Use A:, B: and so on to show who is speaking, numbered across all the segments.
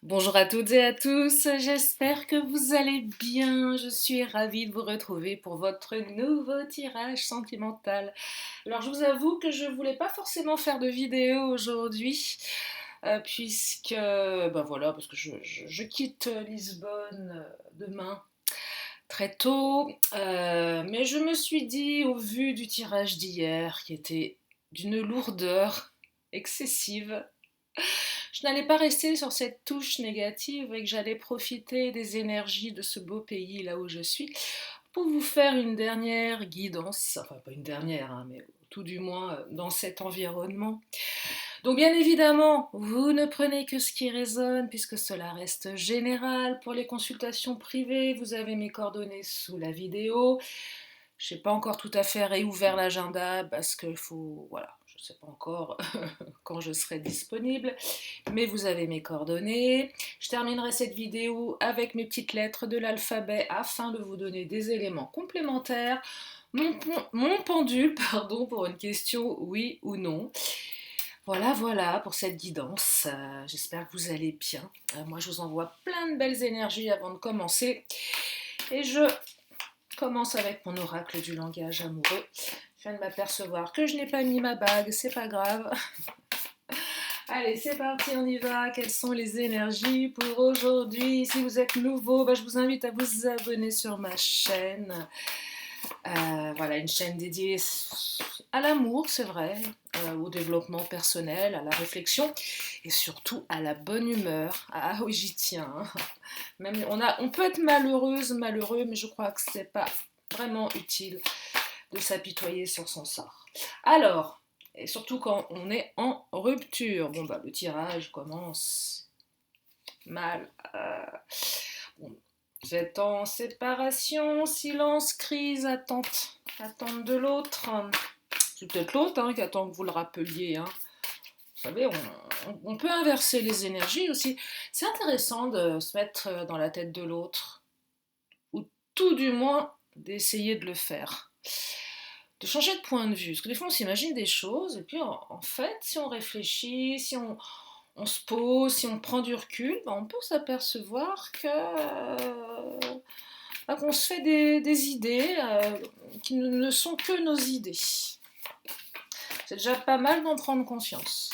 A: Bonjour à toutes et à tous, j'espère que vous allez bien. Je suis ravie de vous retrouver pour votre nouveau tirage sentimental. Alors je vous avoue que je voulais pas forcément faire de vidéo aujourd'hui, puisque, ben voilà, parce que je quitte Lisbonne demain très tôt, mais je me suis dit, au vu du tirage d'hier, qui était d'une lourdeur excessive, je n'allais pas rester sur cette touche négative et que j'allais profiter des énergies de ce beau pays là où je suis pour vous faire une dernière guidance, enfin pas une dernière, hein, mais tout du moins dans cet environnement. Donc bien évidemment, vous ne prenez que ce qui résonne puisque cela reste général. Pour les consultations privées, vous avez mes coordonnées sous la vidéo. Je n'ai pas encore tout à fait réouvert l'agenda parce qu'il faut, voilà, je ne sais pas encore quand je serai disponible, mais vous avez mes coordonnées. Je terminerai cette vidéo avec mes petites lettres de l'alphabet afin de vous donner des éléments complémentaires. Mon pendule, pardon, pour une question oui ou non. Voilà pour cette guidance. J'espère que vous allez bien. Moi, je vous envoie plein de belles énergies avant de commencer. Et je commence avec mon oracle du langage amoureux. Je viens de m'apercevoir que je n'ai pas mis ma bague, c'est pas grave. Allez, c'est parti, on y va. Quelles sont les énergies pour aujourd'hui? Si vous êtes nouveau, je vous invite à vous abonner sur ma chaîne. Voilà, une chaîne dédiée à l'amour, c'est vrai, au développement personnel, à la réflexion et surtout à la bonne humeur. Ah oui, j'y tiens, hein. Même, on peut être malheureux, mais je crois que c'est pas vraiment utile de s'apitoyer sur son sort. Alors, et surtout quand on est en rupture. Bon, le tirage commence mal. Bon, vous êtes en séparation, silence, crise, attente. Attente de l'autre. C'est peut-être l'autre qui attend que vous le rappeliez. Vous savez, on peut inverser les énergies aussi. C'est intéressant de se mettre dans la tête de l'autre. Ou tout du moins d'essayer de le faire. De changer de point de vue. Parce que des fois, on s'imagine des choses, et puis en fait, si on réfléchit, si on se pose, si on prend du recul, on peut s'apercevoir qu'on se fait des idées qui ne sont que nos idées. C'est déjà pas mal d'en prendre conscience.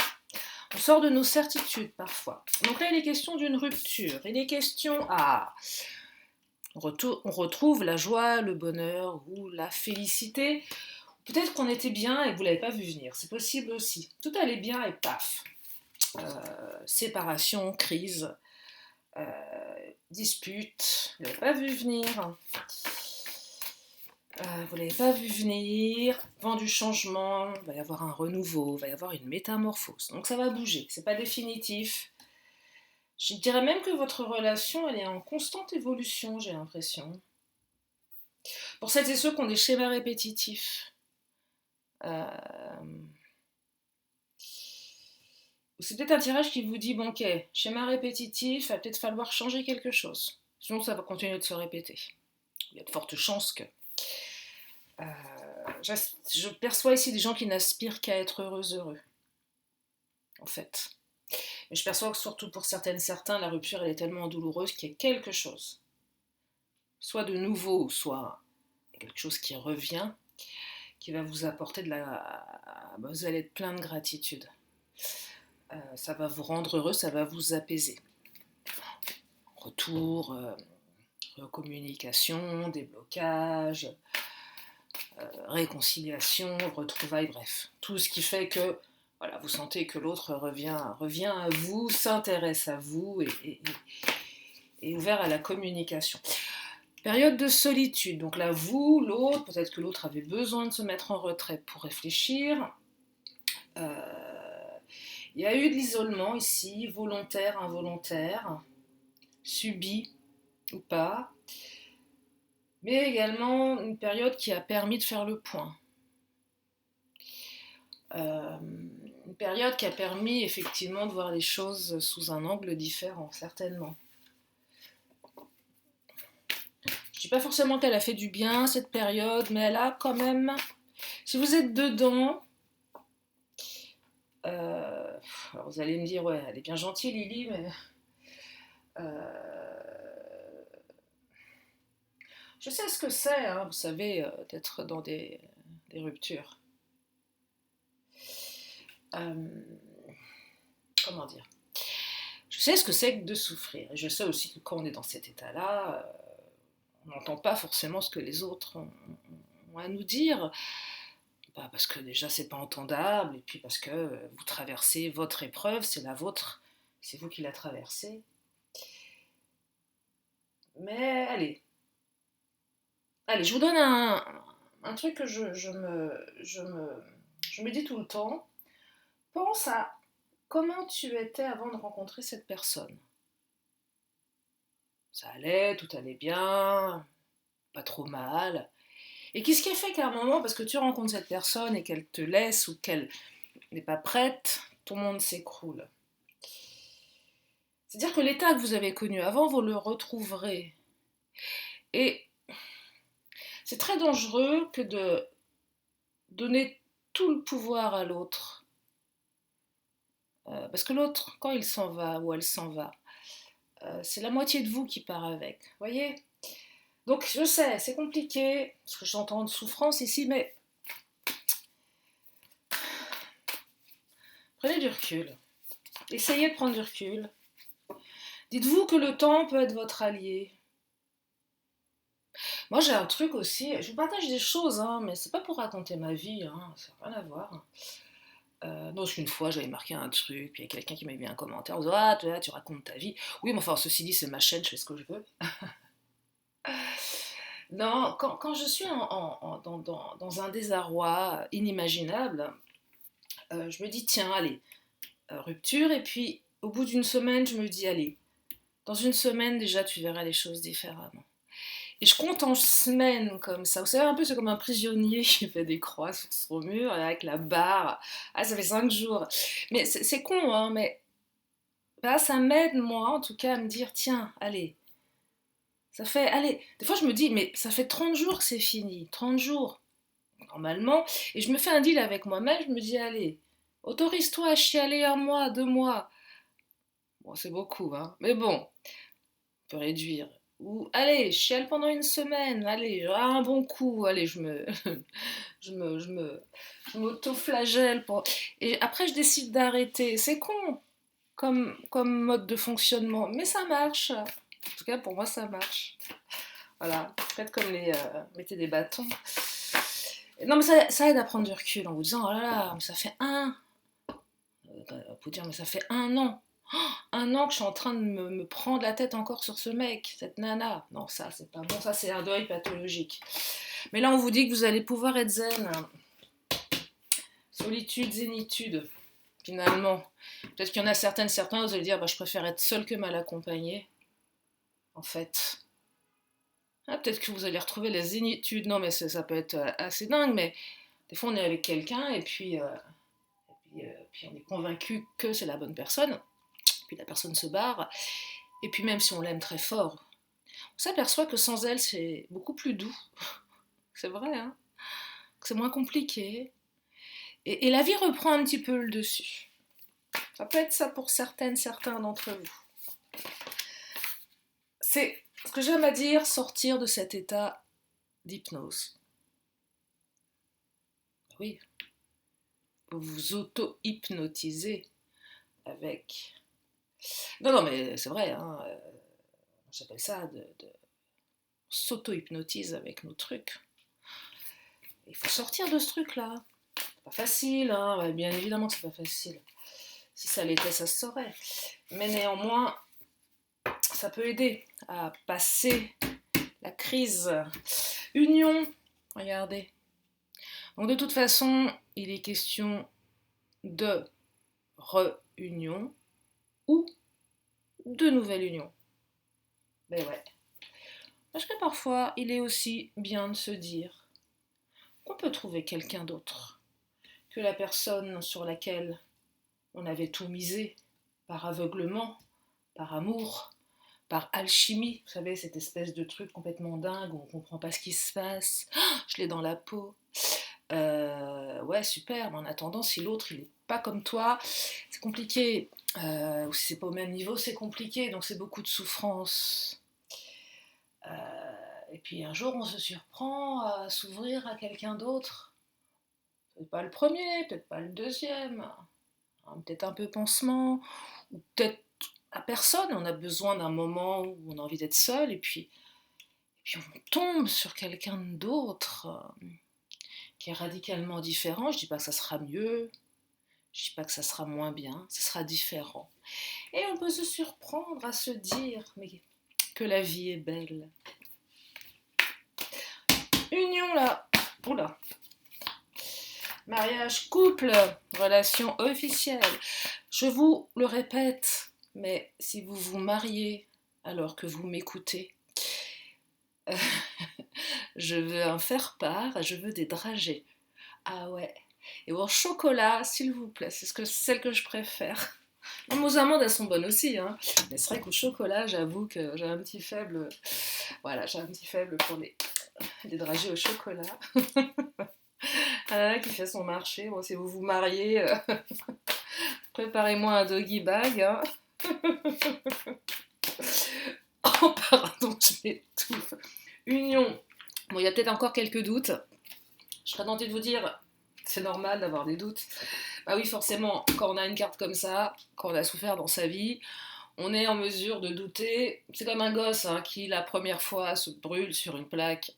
A: On sort de nos certitudes parfois. Donc là, il est question d'une rupture. Il est question on retrouve la joie, le bonheur ou la félicité. Peut-être qu'on était bien et que vous ne l'avez pas vu venir. C'est possible aussi. Tout allait bien et paf. Séparation, crise, dispute. Vous ne l'avez pas vu venir. Vous ne l'avez pas vu venir. Vent du changement. Il va y avoir un renouveau. Il va y avoir une métamorphose. Donc ça va bouger. C'est pas définitif. Je dirais même que votre relation, elle est en constante évolution, j'ai l'impression. Pour celles et ceux qui ont des schémas répétitifs, c'est peut-être un tirage qui vous dit, bon ok, schéma répétitif, il va peut-être falloir changer quelque chose. Sinon ça va continuer de se répéter. Il y a de fortes chances que... je perçois ici des gens qui n'aspirent qu'à être heureux, en fait. Mais je perçois que surtout pour certains, la rupture elle est tellement douloureuse qu'il y a quelque chose. Soit de nouveau, soit quelque chose qui revient, qui va vous apporter vous allez être plein de gratitude. Ça va vous rendre heureux, ça va vous apaiser. Retour, recommunication, déblocage, réconciliation, retrouvailles, bref. Tout ce qui fait que voilà, vous sentez que l'autre revient à vous, s'intéresse à vous et est ouvert à la communication. Période de solitude, donc là vous, l'autre, peut-être que l'autre avait besoin de se mettre en retrait pour réfléchir. Il y a eu de l'isolement ici, volontaire, involontaire, subi ou pas, mais également une période qui a permis de faire le point. Une période qui a permis effectivement de voir les choses sous un angle différent, certainement. Je ne dis pas forcément qu'elle a fait du bien, cette période, mais elle a quand même... Si vous êtes dedans, alors vous allez me dire, ouais, elle est bien gentille, Lily, mais Euh, je sais ce que c'est, hein, vous savez, d'être dans des ruptures. Euh, comment dire? Je sais ce que c'est que de souffrir. Je sais aussi que quand on est dans cet état-là, on n'entend pas forcément ce que les autres ont à nous dire. Bah, parce que déjà c'est pas entendable, et puis parce que vous traversez votre épreuve, c'est la vôtre, c'est vous qui la traversez. Mais allez, je vous donne un truc que je me dis tout le temps. Pense à comment tu étais avant de rencontrer cette personne. Ça allait, tout allait bien, pas trop mal. Et qu'est-ce qui a fait qu'à un moment, parce que tu rencontres cette personne et qu'elle te laisse ou qu'elle n'est pas prête, ton monde s'écroule. C'est-à-dire que l'état que vous avez connu avant, vous le retrouverez. Et c'est très dangereux que de donner tout le pouvoir à l'autre. Parce que l'autre, quand il s'en va ou elle s'en va, c'est la moitié de vous qui part avec. Voyez? Donc je sais, c'est compliqué, parce que j'entends de souffrance ici, mais prenez du recul. Essayez de prendre du recul. Dites-vous que le temps peut être votre allié. Moi j'ai un truc aussi, je vous partage des choses, hein, mais c'est pas pour raconter ma vie, hein, ça n'a rien à voir. Donc une fois j'avais marqué un truc, puis il y a quelqu'un qui m'a mis un commentaire en disant ah tu racontes ta vie. Oui mais enfin ceci dit c'est ma chaîne, je fais ce que je veux. Non, quand je suis dans un désarroi inimaginable, je me dis tiens allez, rupture, et puis au bout d'une semaine je me dis allez, dans une semaine déjà tu verras les choses différemment. Et je compte en semaines comme ça. Vous savez, un peu c'est comme un prisonnier qui fait des croix sur son mur avec la barre. Ah, ça fait 5 jours. Mais c'est con, hein, mais bah, ça m'aide, moi, en tout cas, à me dire, tiens, allez, ça fait, allez. Des fois, je me dis, mais ça fait 30 jours que c'est fini. 30 jours, normalement. Et je me fais un deal avec moi-même, je me dis, allez, autorise-toi à chialer 1 mois, 2 mois. Bon, c'est beaucoup, hein. Mais bon, on peut réduire. Ou allez, je chiale pendant une semaine, allez, un bon coup, allez, je me, je me, je m'auto-flagelle pour... Et après, je décide d'arrêter. C'est con comme mode de fonctionnement, mais ça marche. En tout cas, pour moi, ça marche. Voilà, faites comme mettez des bâtons. Non, mais ça aide à prendre du recul en vous disant, oh là là, mais ça fait vous dire, mais ça fait 1 an. 1 an que je suis en train de me prendre la tête encore sur ce mec, cette nana. Non, ça, c'est pas bon, ça, c'est un deuil pathologique. Mais là, on vous dit que vous allez pouvoir être zen. Solitude, zénitude, finalement. Peut-être qu'il y en a certains, vous allez dire, bah, je préfère être seul que mal accompagné. En fait. Ah, peut-être que vous allez retrouver la zénitude. Non, mais ça peut être assez dingue, mais des fois, on est avec quelqu'un et puis on est convaincu que c'est la bonne personne. Puis la personne se barre. Et puis même si on l'aime très fort, on s'aperçoit que sans elle, c'est beaucoup plus doux. C'est vrai, hein? Que c'est moins compliqué. Et la vie reprend un petit peu le dessus. Ça peut être ça pour certains d'entre vous. C'est ce que j'aime à dire, sortir de cet état d'hypnose. Oui, vous vous auto-hypnotisez avec... Non, mais c'est vrai, hein, j'appelle ça de s'auto-hypnotise avec nos trucs. Il faut sortir de ce truc-là. C'est pas facile, hein, bien évidemment que c'est pas facile. Si ça l'était, ça se saurait. Mais néanmoins, ça peut aider à passer la crise. Union, regardez. Donc de toute façon, il est question de réunion ou de nouvelle union. Mais ouais. Parce que parfois, il est aussi bien de se dire qu'on peut trouver quelqu'un d'autre que la personne sur laquelle on avait tout misé, par aveuglement, par amour, par alchimie. Vous savez, cette espèce de truc complètement dingue où on ne comprend pas ce qui se passe. Oh, je l'ai dans la peau. Ouais, super, mais en attendant, si l'autre il est pas comme toi, c'est compliqué. Ou si c'est pas au même niveau, c'est compliqué, donc c'est beaucoup de souffrance. Et puis un jour, on se surprend à s'ouvrir à quelqu'un d'autre. Peut-être pas le premier, peut-être pas le deuxième, hein, peut-être un peu pansement, ou peut-être à personne. On a besoin d'un moment où on a envie d'être seul, et puis on tombe sur quelqu'un d'autre qui est radicalement différent. Je dis pas que ça sera mieux, je dis pas que ça sera moins bien, ça sera différent. Et on peut se surprendre à se dire mais que la vie est belle. Union là, oula. Mariage, couple, relation officielle. Je vous le répète, mais si vous vous mariez alors que vous m'écoutez, euh, je veux un faire-part, je veux des dragées. Ah ouais. Et au chocolat, s'il vous plaît, c'est celle que je préfère. Non, aux amandes, elles sont bonnes aussi, hein. Mais c'est vrai qu'au chocolat, j'avoue que j'ai un petit faible. Voilà, j'ai un petit faible pour les dragées au chocolat. Qui fait son marché. Bon, si vous vous mariez, préparez-moi un doggy bag. Hein. Oh, pardon, je m'étouffe. Union. Bon, il y a peut-être encore quelques doutes. Je serais tentée de vous dire, c'est normal d'avoir des doutes. Bah oui, forcément, quand on a une carte comme ça, quand on a souffert dans sa vie, on est en mesure de douter. C'est comme un gosse hein, qui, la première fois, se brûle sur une plaque,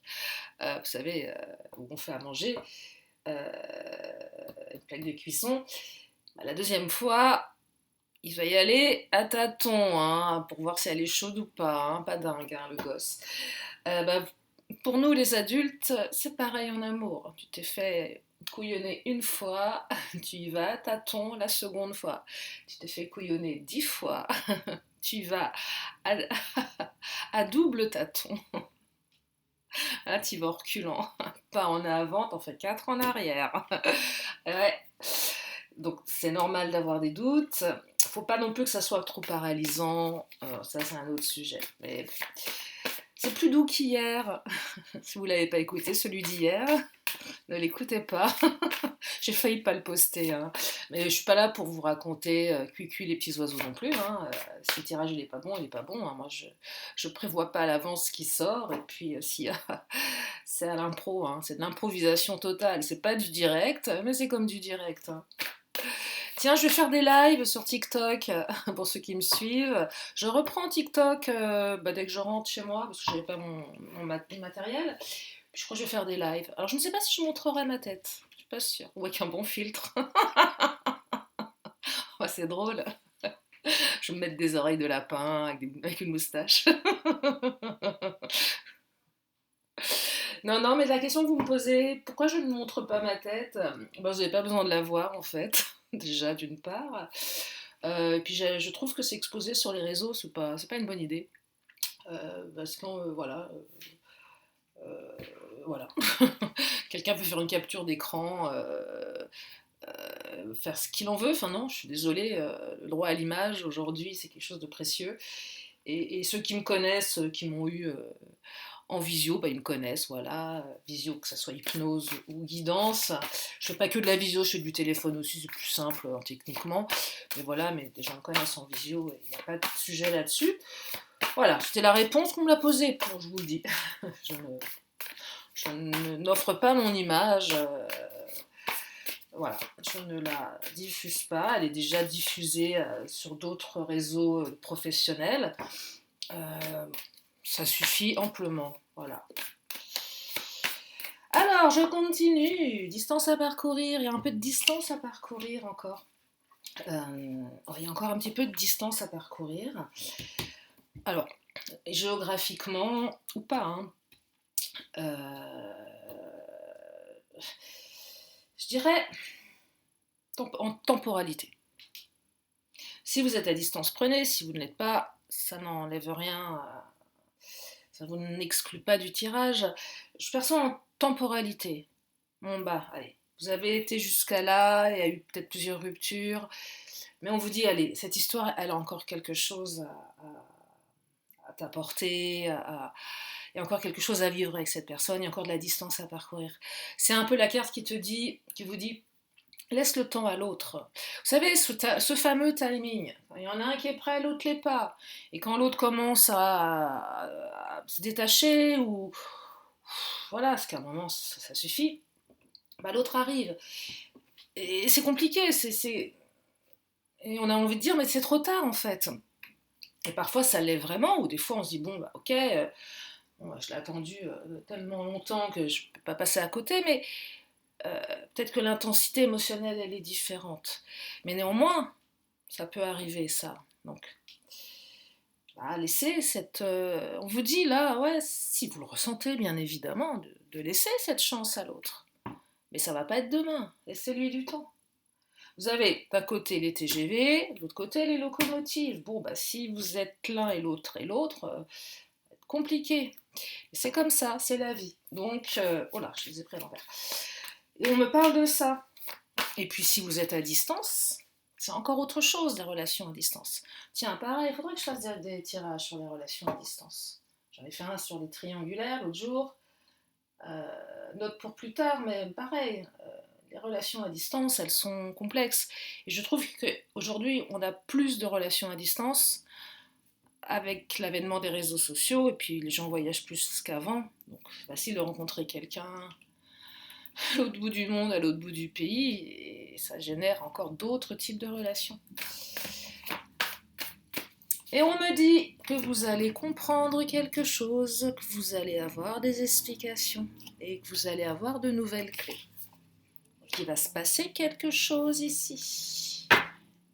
A: vous savez, où on fait à manger, une plaque de cuisson. Bah, la deuxième fois, il va y aller à tâtons, hein, pour voir si elle est chaude ou pas, hein, pas dingue, hein, le gosse. Bah, pour nous, les adultes, c'est pareil en amour. Tu t'es fait couillonner une fois, tu y vas à tâtons la seconde fois. Tu t'es fait couillonner 10 fois, tu y vas à, à double tâton. Là, tu vas en reculant. Pas en avant, t'en fais 4 en arrière. Ouais. Donc c'est normal d'avoir des doutes. Faut pas non plus que ça soit trop paralysant. Ça c'est un autre sujet. Mais c'est plus doux qu'hier. Si vous l'avez pas écouté, celui d'hier, ne l'écoutez pas. J'ai failli pas le poster. Hein. Mais je suis pas là pour vous raconter cuicui les petits oiseaux non plus. Hein. Si le tirage il est pas bon, il est pas bon. Hein. Moi je prévois pas à l'avance ce qui sort. Et puis si c'est à l'impro, hein. C'est de l'improvisation totale. C'est pas du direct, mais c'est comme du direct. Hein. Tiens, je vais faire des lives sur TikTok pour ceux qui me suivent. Je reprends TikTok dès que je rentre chez moi parce que je n'avais pas mon matériel. Puis je crois que je vais faire des lives. Alors je ne sais pas si je montrerai ma tête. Je suis pas sûre. Ou avec un bon filtre. Ouais, c'est drôle. Je vais me mettre des oreilles de lapin avec une moustache. Non, non, mais la question que vous me posez, pourquoi je ne montre pas ma tête? Ben, vous n'avez pas besoin de la voir en fait, déjà d'une part. Et puis je trouve que s'exposer sur les réseaux, c'est pas une bonne idée. Parce que euh, voilà. Quelqu'un peut faire une capture d'écran, faire ce qu'il en veut. Enfin non, je suis désolée, le droit à l'image aujourd'hui, c'est quelque chose de précieux. Et ceux qui me connaissent, qui m'ont eu en visio, bah, ils me connaissent, voilà, visio, que ça soit hypnose ou guidance. Je fais pas que de la visio, je fais du téléphone aussi, c'est plus simple techniquement. Mais voilà, mais des gens me connaissent en visio, il n'y a pas de sujet là-dessus. Voilà, c'était la réponse qu'on me l'a posée, bon, je vous le dis. N'offre pas mon image, voilà, je ne la diffuse pas, elle est déjà diffusée sur d'autres réseaux professionnels. Ça suffit amplement, voilà. Alors, je continue. Distance à parcourir. Il y a un peu de distance à parcourir encore. Il y a encore un petit peu de distance à parcourir. Alors, géographiquement ou pas, hein, je dirais en temporalité. Si vous êtes à distance, prenez. Si vous ne l'êtes pas, ça n'enlève rien. Ça vous n'exclut pas du tirage. Je perçois en temporalité. Bon bah, allez, vous avez été jusqu'à là, il y a eu peut-être plusieurs ruptures, mais on vous dit, allez, cette histoire, elle a encore quelque chose à t'apporter, il y a encore quelque chose à vivre avec cette personne, il y a encore de la distance à parcourir. C'est un peu la carte qui vous dit, Laisse le temps à l'autre. Vous savez, ce fameux timing, il y en a un qui est prêt, l'autre l'est pas. Et quand l'autre commence à se détacher, ou voilà, parce qu'à un moment ça suffit, bah, l'autre arrive. Et c'est compliqué, et on a envie de dire, mais c'est trop tard en fait. Et parfois ça l'est vraiment, ou des fois on se dit, bon, bah, ok, bon, bah, je l'ai attendu tellement longtemps que je peux pas passer à côté, mais peut-être que l'intensité émotionnelle, elle est différente. Mais néanmoins, ça peut arriver, ça. Donc, bah, laissez cette... on vous dit là, ouais, si vous le ressentez, bien évidemment, de laisser cette chance à l'autre. Mais ça va pas être demain. Laissez-lui du temps. Vous avez d'un côté les TGV, de l'autre côté les locomotives. Bon, bah si vous êtes l'un et l'autre, compliqué. C'est comme ça, c'est la vie. Donc, oh là, je les ai pris à l'envers. Et on me parle de ça. Et puis si vous êtes à distance, c'est encore autre chose, les relations à distance. Tiens, pareil, il faudrait que je fasse des tirages sur les relations à distance. J'en ai fait un sur les triangulaires l'autre jour. Note pour plus tard, mais pareil, les relations à distance, elles sont complexes. Et je trouve qu'aujourd'hui, on a plus de relations à distance avec l'avènement des réseaux sociaux, et puis les gens voyagent plus qu'avant. Donc c'est facile de rencontrer quelqu'un à l'autre bout du monde, à l'autre bout du pays, et ça génère encore d'autres types de relations. Et on me dit que vous allez comprendre quelque chose, que vous allez avoir des explications, et que vous allez avoir de nouvelles clés. Il va se passer quelque chose ici.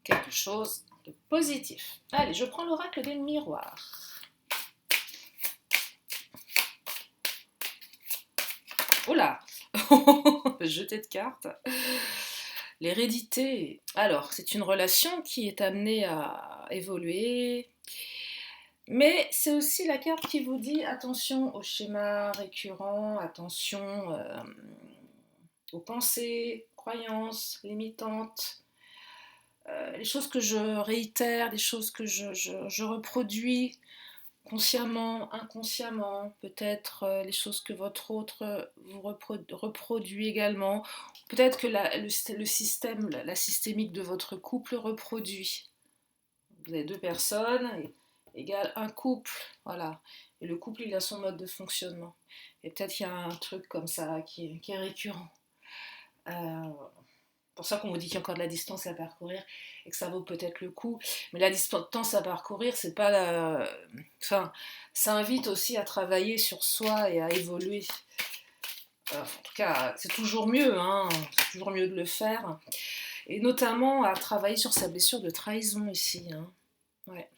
A: Quelque chose de positif. Allez, je prends l'oracle des miroirs. Oh là, jeter de cartes. L'hérédité. Alors, c'est une relation qui est amenée à évoluer. Mais c'est aussi la carte qui vous dit attention aux schémas récurrents, attention aux pensées, croyances limitantes, les choses que je réitère, des choses que je reproduis consciemment, inconsciemment, peut-être les choses que votre autre vous reproduit également, peut-être que le système, la systémique de votre couple reproduit. Vous avez deux personnes, égale un couple, voilà. Et le couple, il a son mode de fonctionnement. Et peut-être qu'il y a un truc comme ça qui est récurrent. Pour ça qu'on vous dit qu'il y a encore de la distance à parcourir et que ça vaut peut-être le coup. Mais la distance à parcourir, c'est pas la... Enfin, ça invite aussi à travailler sur soi et à évoluer. En tout cas, c'est toujours mieux, hein. C'est toujours mieux de le faire. Et notamment à travailler sur sa blessure de trahison ici. Hein. Ouais.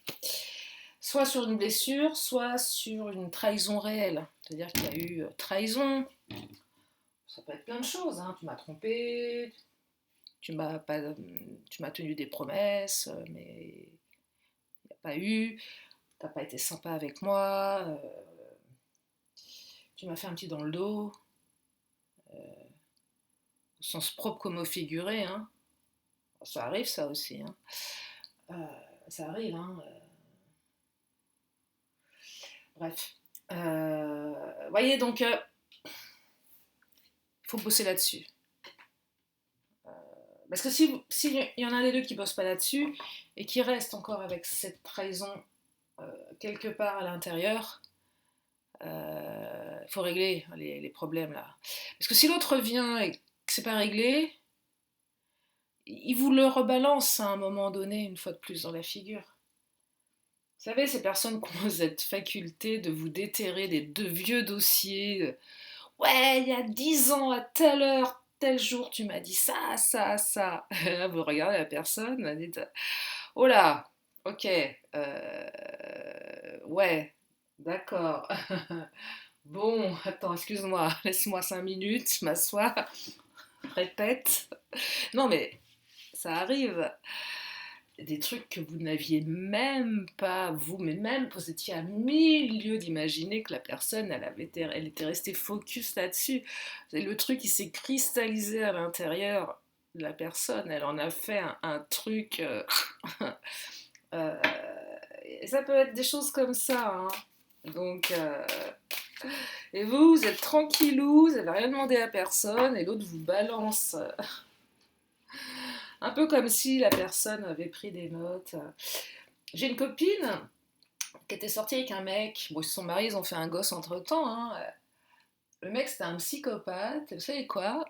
A: Soit sur une blessure, soit sur une trahison réelle. C'est-à-dire qu'il y a eu trahison. Ça peut être plein de choses. Hein. Tu m'as trompé, tu m'as tenu des promesses, mais il n'y a pas eu, t'as pas été sympa avec moi, tu m'as fait un petit dans le dos, au sens propre comme au figuré, hein. Ça arrive ça aussi, hein. Ça arrive, hein. Bref. Voyez, donc, il faut bosser là-dessus. Parce que s'il y en a des deux qui ne bossent pas là-dessus, et qui restent encore avec cette trahison quelque part à l'intérieur, faut régler les problèmes là. Parce que si l'autre vient et que c'est pas réglé, il vous le rebalance à un moment donné, une fois de plus, dans la figure. Vous savez, ces personnes qui ont cette faculté de vous déterrer des deux vieux dossiers. Ouais, il y a 10 ans, à telle heure, tel jour, tu m'as dit ça, ça, ça. Vous regardez la personne, vous dites, oh là, ok, ouais, d'accord. Bon, attends, excuse-moi, laisse-moi 5 minutes, je m'assois, répète. Non mais ça arrive. Des trucs que vous n'aviez même pas, vous, mais même, vous étiez à mille lieues d'imaginer que la personne, elle était restée focus là-dessus. Le truc, il s'est cristallisé à l'intérieur de la personne, elle en a fait un truc... et ça peut être des choses comme ça, hein. Donc... et vous êtes tranquillou, vous n'avez rien demandé à personne, et l'autre vous balance Un peu comme si la personne avait pris des notes. J'ai une copine qui était sortie avec un mec. Bon, ils se sont mariés, ils ont fait un gosse entre-temps, hein. Le mec, c'était un psychopathe. Vous savez quoi?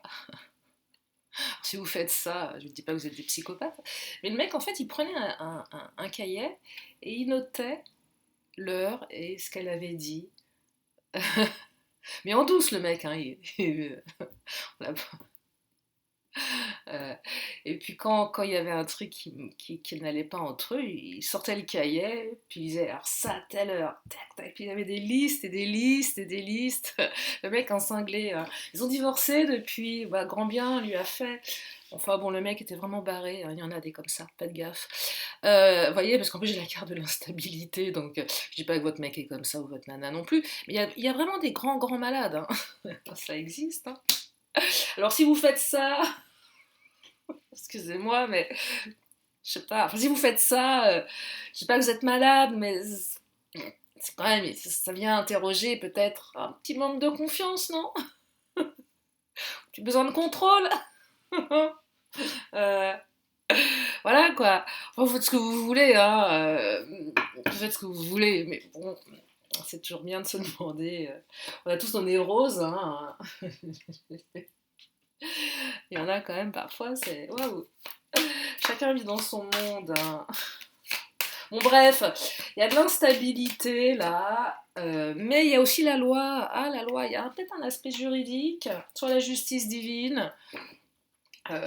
A: Si vous faites ça, je ne dis pas que vous êtes des psychopathes, mais le mec, en fait, il prenait un cahier et il notait l'heure et ce qu'elle avait dit. Mais en douce, le mec, hein, on l'a Euh, et puis quand il y avait un truc qui n'allait pas entre eux, il sortait le cahier, puis il disait alors ça, telle heure, tac, tac, puis il y avait des listes et des listes et des listes. Le mec en cinglé. Ils ont divorcé depuis, bah, grand bien lui a fait. Enfin bon, le mec était vraiment barré, hein, il y en a des comme ça, pas de gaffe. Vous voyez, parce qu'en plus j'ai la carte de l'instabilité, donc je dis pas que votre mec est comme ça ou votre nana non plus, mais il y a vraiment des grands, grands malades, hein. Ça existe, hein. Alors si vous faites ça, excusez-moi, mais je sais pas. Enfin, si vous faites ça, je sais pas que vous êtes malade, mais c'est quand même, ça vient interroger peut-être un petit manque de confiance, non? Tu as besoin de contrôle? Euh, voilà quoi. Enfin, vous faites ce que vous voulez, hein. Vous faites ce que vous voulez, mais bon, c'est toujours bien de se demander. On a tous nos névroses, hein. Il y en a quand même parfois, c'est waouh. Chacun vit dans son monde, hein. Bon, bref, il y a de l'instabilité là, mais il y a aussi la loi. Ah, la loi, il y a peut-être un aspect juridique sur la justice divine,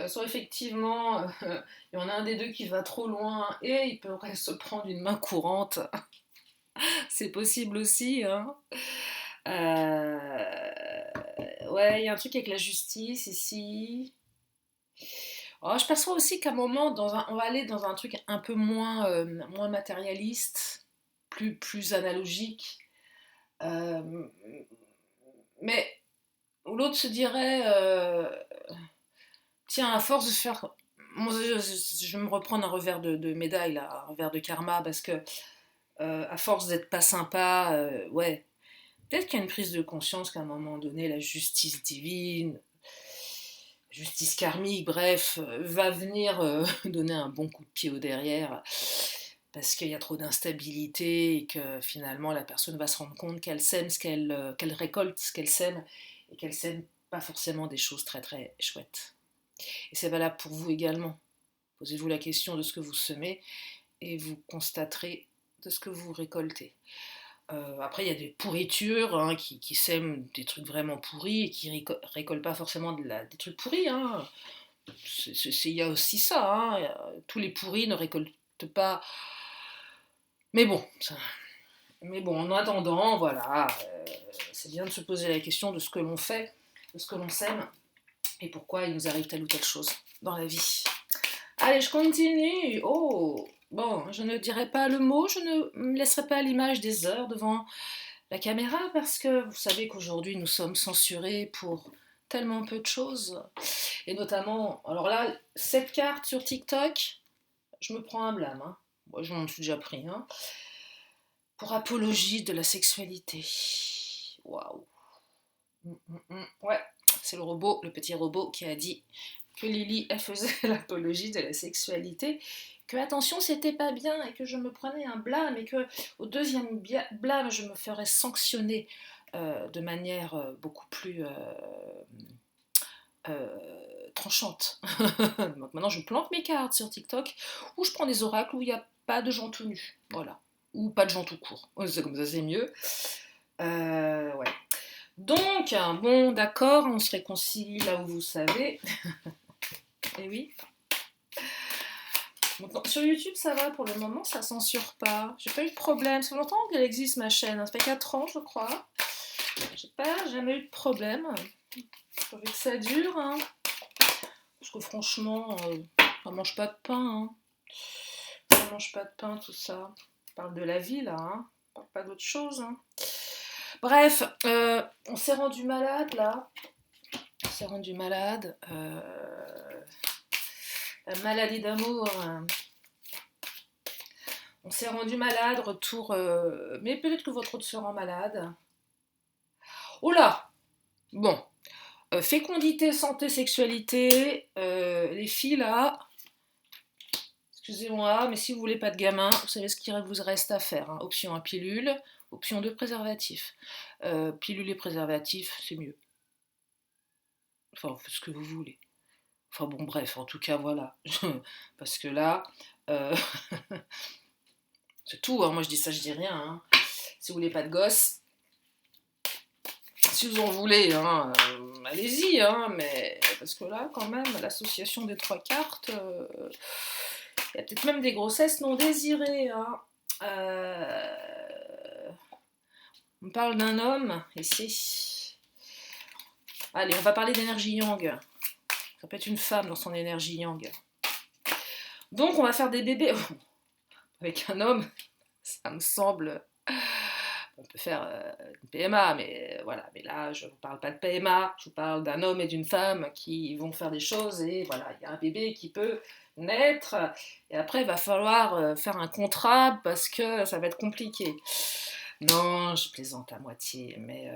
A: soit effectivement, il y en a un des deux qui va trop loin et il pourrait se prendre une main courante. C'est possible aussi, hein. Ouais, il y a un truc avec la justice ici. Oh, je perçois aussi qu'à un moment, on va aller dans un truc un peu moins matérialiste, plus analogique. Euh, mais où l'autre se dirait, tiens, à force de faire... Moi, je vais me reprendre un revers de médaille, là, un revers de karma, parce que à force d'être pas sympa, ouais, peut-être qu'il y a une prise de conscience qu'à un moment donné, la justice divine, justice karmique, bref, va venir donner un bon coup de pied au derrière parce qu'il y a trop d'instabilité et que finalement la personne va se rendre compte qu'elle sème qu'elle récolte ce qu'elle sème et qu'elle sème pas forcément des choses très très chouettes. Et c'est valable pour vous également. Posez-vous la question de ce que vous semez et vous constaterez de ce que vous récoltez. Après, il y a des pourritures, hein, qui sèment des trucs vraiment pourris et qui récoltent pas forcément des trucs pourris, hein. Il y a aussi ça, hein. Tous les pourris ne récoltent pas. Mais bon, en attendant, voilà, c'est bien de se poser la question de ce que l'on fait, de ce que l'on sème et pourquoi il nous arrive telle ou telle chose dans la vie. Allez, je continue. Oh, bon, je ne dirai pas le mot, je ne me laisserai pas à l'image des heures devant la caméra parce que vous savez qu'aujourd'hui nous sommes censurés pour tellement peu de choses. Et notamment, alors là, cette carte sur TikTok, je me prends un blâme, hein. Moi, je m'en suis déjà pris, hein. Pour apologie de la sexualité. Waouh. Ouais, c'est le robot, le petit robot qui a dit que Lily, elle faisait l'apologie de la sexualité, que attention, c'était pas bien et que je me prenais un blâme et que au deuxième blâme, je me ferais sanctionner de manière beaucoup plus tranchante. Donc maintenant, je plante mes cartes sur TikTok où je prends des oracles où il n'y a pas de gens tout nus. Voilà. Ou pas de gens tout court. C'est comme ça, c'est mieux. Ouais. Donc, bon, d'accord, on se réconcilie là où vous savez. Et oui. Bon, sur YouTube, ça va pour le moment, ça censure pas. J'ai pas eu de problème. Ça fait longtemps qu'elle existe, ma chaîne. Ça fait 4 ans, je crois. J'ai pas jamais eu de problème. Je trouvais que ça dure, hein. Parce que franchement, on mange pas de pain, hein. On mange pas de pain, tout ça. On parle de la vie, là, hein. On parle pas d'autre chose, hein. Bref, on s'est rendu malade, là. On s'est rendu malade. La maladie d'amour. On s'est rendu malade, retour. Mais peut-être que votre autre se rend malade. Oh là. Bon. Fécondité, santé, sexualité. Les filles, là. Excusez-moi, mais si vous voulez pas de gamin, vous savez ce qu'il vous reste à faire, hein. Option 1 pilule, option 2 préservatif. Pilule et préservatif, c'est mieux. Enfin, vous faites ce que vous voulez. Enfin bon, bref, en tout cas, voilà. Parce que là, euh, c'est tout, hein. Moi je dis ça, je dis rien, hein. Si vous voulez pas de gosse, si vous en voulez, hein, allez-y, hein, mais parce que là, quand même, l'association des 3 cartes, il y a peut-être même des grossesses non désirées, hein. On parle d'un homme ici. Allez, on va parler d'énergie yang. Ça peut être une femme dans son énergie yang. Donc, on va faire des bébés avec un homme. Ça me semble. On peut faire une PMA, mais voilà. Mais là, je ne vous parle pas de PMA. Je vous parle d'un homme et d'une femme qui vont faire des choses et voilà, il y a un bébé qui peut naître. Et après, il va falloir faire un contrat parce que ça va être compliqué. Non, je plaisante à moitié, mais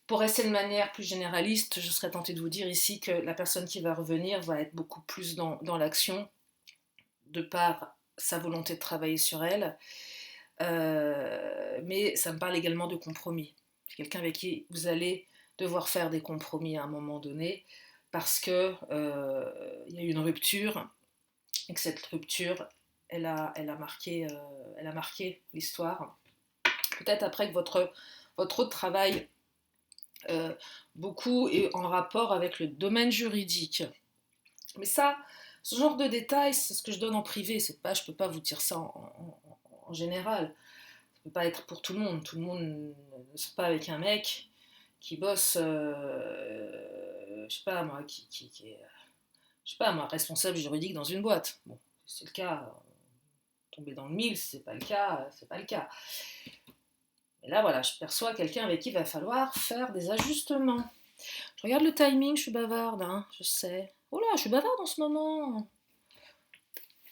A: pour rester de manière plus généraliste, je serais tentée de vous dire ici que la personne qui va revenir va être beaucoup plus dans l'action, de par sa volonté de travailler sur elle, mais ça me parle également de compromis. C'est quelqu'un avec qui vous allez devoir faire des compromis à un moment donné, parce que il y a eu une rupture, et que cette rupture, elle a marqué l'histoire. Peut-être après que votre autre travail beaucoup est en rapport avec le domaine juridique. Mais ça, ce genre de détails, c'est ce que je donne en privé. C'est pas, je peux pas vous dire ça en général. Ça peut pas être pour tout le monde. Tout le monde ne sera pas avec un mec qui bosse, je sais pas moi, qui est, je sais pas moi, responsable juridique dans une boîte. Bon, si c'est le cas, tomber dans le mille. Si c'est pas le cas, c'est pas le cas. Et là, voilà, je perçois quelqu'un avec qui il va falloir faire des ajustements. Je regarde le timing, je suis bavarde, hein, je sais. Oh là, je suis bavarde en ce moment.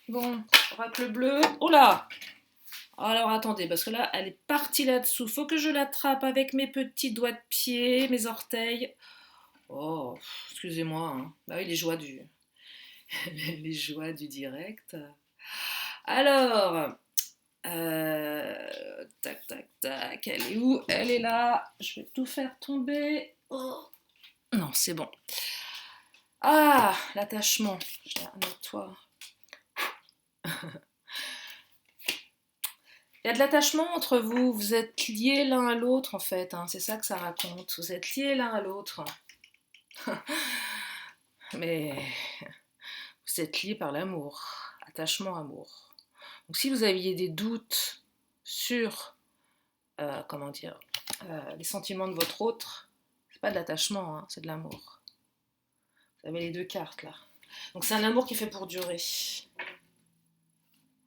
A: Bon, oracle bleu. Oh là! Alors attendez, parce que là, elle est partie là-dessous. Faut que je l'attrape avec mes petits doigts de pied, mes orteils. Oh, excusez-moi, hein. Bah oui, les joies du... les joies du direct. Alors, tac, tac, tac. Elle est où? Elle est là. Je vais tout faire tomber. Oh. Non, c'est bon. Ah, l'attachement. J'ai un autre toit. Il y a de l'attachement entre vous. Vous êtes liés l'un à l'autre, en fait, hein. C'est ça que ça raconte. Vous êtes liés l'un à l'autre. Mais vous êtes liés par l'amour. Attachement, amour. Donc si vous aviez des doutes sur, comment dire, les sentiments de votre autre, c'est pas de l'attachement, hein, c'est de l'amour. Vous avez les 2 cartes là. Donc c'est un amour qui fait pour durer.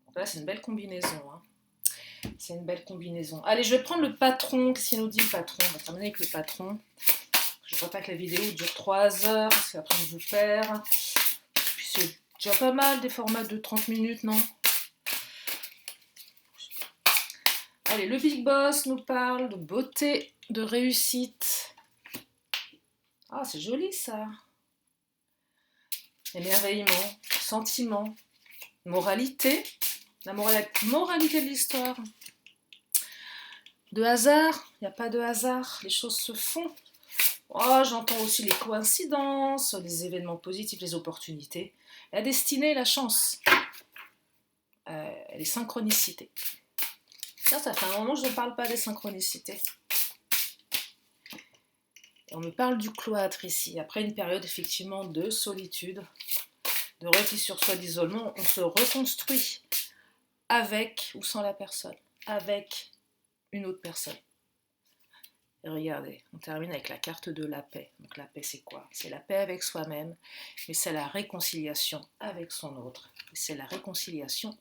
A: Donc là c'est une belle combinaison, hein. C'est une belle combinaison. Allez, je vais prendre le patron. Qu'est-ce qu'il nous dit le patron? On va terminer avec le patron. Je ne veux pas que la vidéo dure 3 heures, parce qu'après je vous perds. Et puis c'est déjà pas mal des formats de 30 minutes, non? Allez, le Big Boss nous parle de beauté, de réussite. Ah, c'est joli ça. Émerveillement, sentiment, moralité. La moralité de l'histoire. De hasard, il n'y a pas de hasard, les choses se font. Oh, j'entends aussi les coïncidences, les événements positifs, les opportunités, la destinée, la chance, les synchronicités. Ça fait un moment que je ne parle pas des synchronicités. Et on me parle du cloître ici. Après une période effectivement de solitude, de repli sur soi, d'isolement, on se reconstruit avec ou sans la personne, avec une autre personne. Et regardez, on termine avec la carte de la paix. Donc la paix, c'est quoi? C'est la paix avec soi-même, mais c'est la réconciliation avec son autre. Et c'est la réconciliation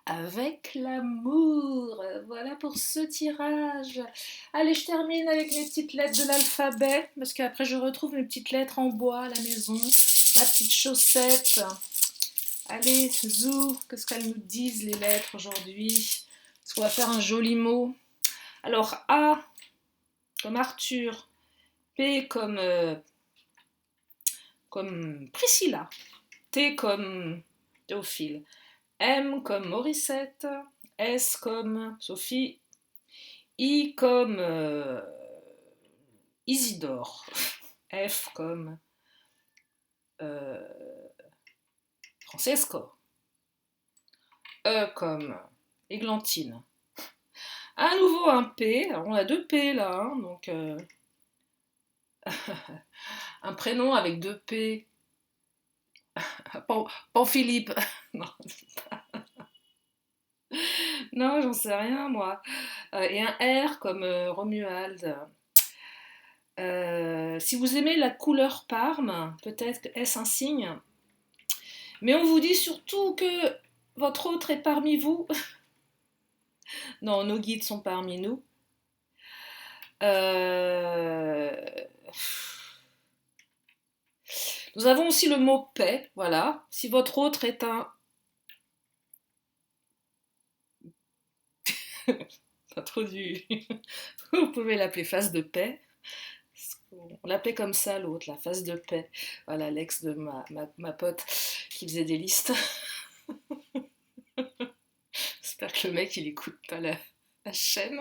A: avec l'amour. Voilà pour ce tirage. Allez, je termine avec mes petites lettres de l'alphabet, parce qu'après je retrouve mes petites lettres en bois à la maison. Ma petite chaussette. Allez, zou, qu'est-ce qu'elles nous disent les lettres aujourd'hui? Est-ce qu'on va faire un joli mot? Alors, A comme Arthur, P comme Priscilla, T comme Théophile, M comme Morissette, S comme Sophie, I comme Isidore, F comme euh, Francesco, E comme Églantine. À nouveau un P, alors on a deux P là, hein, donc un prénom avec deux P, Pan-Philippe, non, non j'en sais rien moi, et un R comme Romuald. Si vous aimez la couleur Parme, peut-être est-ce un signe, mais on vous dit surtout que votre autre est parmi vous. Non, nos guides sont parmi nous. Euh, Nous avons aussi le mot paix, voilà. Si votre autre est un... Pas trop du... Vous pouvez l'appeler face de paix. On l'appelait comme ça l'autre, la face de paix. Voilà, l'ex de ma pote qui faisait des listes. J'espère que le mec il écoute pas la chaîne.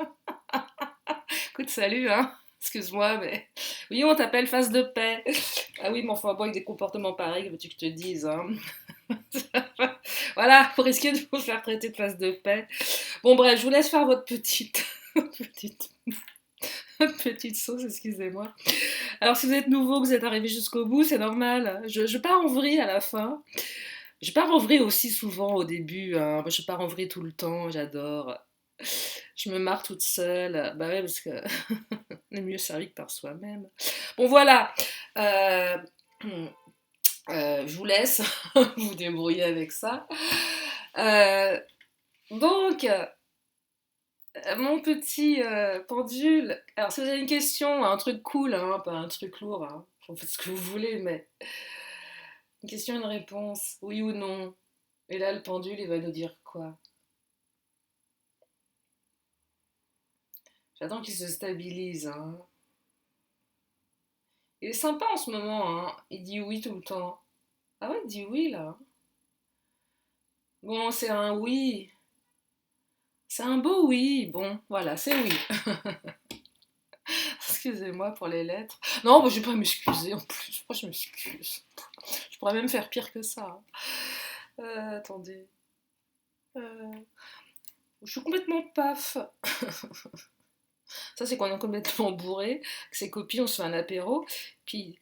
A: Écoute, salut, hein. Excuse-moi, mais. Oui, on t'appelle face de paix. Ah oui, mais enfin, bon, avec des comportements pareils, que veux-tu que je te dise, hein. Voilà, pour risquer de vous faire traiter de face de paix. Bon, bref, je vous laisse faire votre petite. petite. Petite sauce, excusez-moi. Alors, si vous êtes nouveau, que vous êtes arrivé jusqu'au bout, c'est normal. Je pars en vrille à la fin. Je pars en vrille aussi souvent au début, hein. Je pars en vrille tout le temps, j'adore. Je me marre toute seule. Bah ouais, parce que on est mieux servi que par soi-même. Bon, voilà. Euh, je vous laisse vous débrouiller avec ça. Euh, donc, mon petit pendule. Alors, si vous avez une question, un truc cool, hein, pas un truc lourd, hein, vous faites ce que vous voulez, mais une question, une réponse, oui ou non. Et là, le pendule, il va nous dire quoi? J'attends qu'il se stabilise, hein. Il est sympa en ce moment, hein. Il dit oui tout le temps. Ah ouais, il dit oui là. Bon, c'est un oui. C'est un beau oui. Bon, voilà, c'est oui. Excusez-moi pour les lettres. Non, bah, je vais pas m'excuser en plus. Moi, je m'excuse. Je pourrais même faire pire que ça. Attendez. Euh, je suis complètement paf. Ça, c'est quand on est complètement bourré, que ses copines, on se fait un apéro, puis,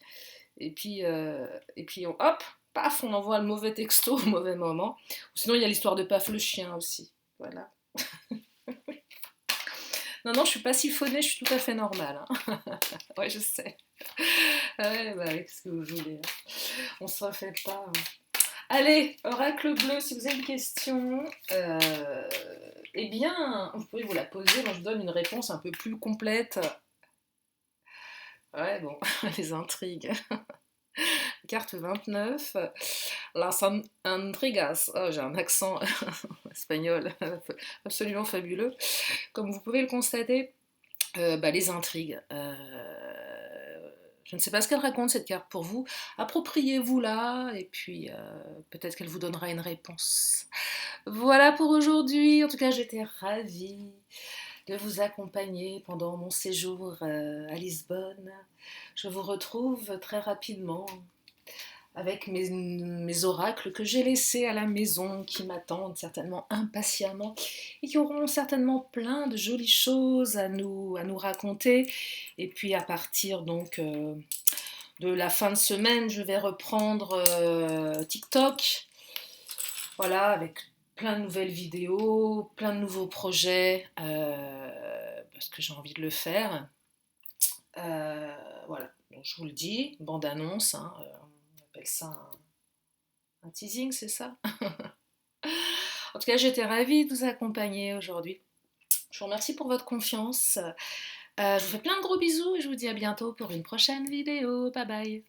A: et puis hop, paf, on envoie le mauvais texto au mauvais moment. Ou sinon, il y a l'histoire de Paf le chien aussi. Voilà. Non, non, je suis pas siphonnée, je suis tout à fait normale, hein. Ouais, je sais. Ouais, bah, qu'est-ce que vous voulez, hein. On se refait pas, hein. Allez, oracle bleu, si vous avez une question, eh bien, vous pouvez vous la poser. Moi, je vous donne une réponse un peu plus complète. Ouais, bon, les intrigues. Carte 29, Las Intrigas. Oh, j'ai un accent espagnol absolument fabuleux. Comme vous pouvez le constater, les intrigues. Je ne sais pas ce qu'elle raconte cette carte pour vous. Appropriez-vous-la et puis peut-être qu'elle vous donnera une réponse. Voilà pour aujourd'hui. En tout cas, j'étais ravie de vous accompagner pendant mon séjour à Lisbonne. Je vous retrouve très rapidement avec mes oracles que j'ai laissés à la maison, qui m'attendent certainement impatiemment et qui auront certainement plein de jolies choses à nous raconter. Et puis à partir donc de la fin de semaine, je vais reprendre TikTok, voilà, avec plein de nouvelles vidéos, plein de nouveaux projets, parce que j'ai envie de le faire. Voilà, donc je vous le dis, bande-annonce, hein, on appelle ça un teasing, c'est ça? En tout cas, j'étais ravie de vous accompagner aujourd'hui. Je vous remercie pour votre confiance. Je vous fais plein de gros bisous et je vous dis à bientôt pour une prochaine vidéo. Bye bye!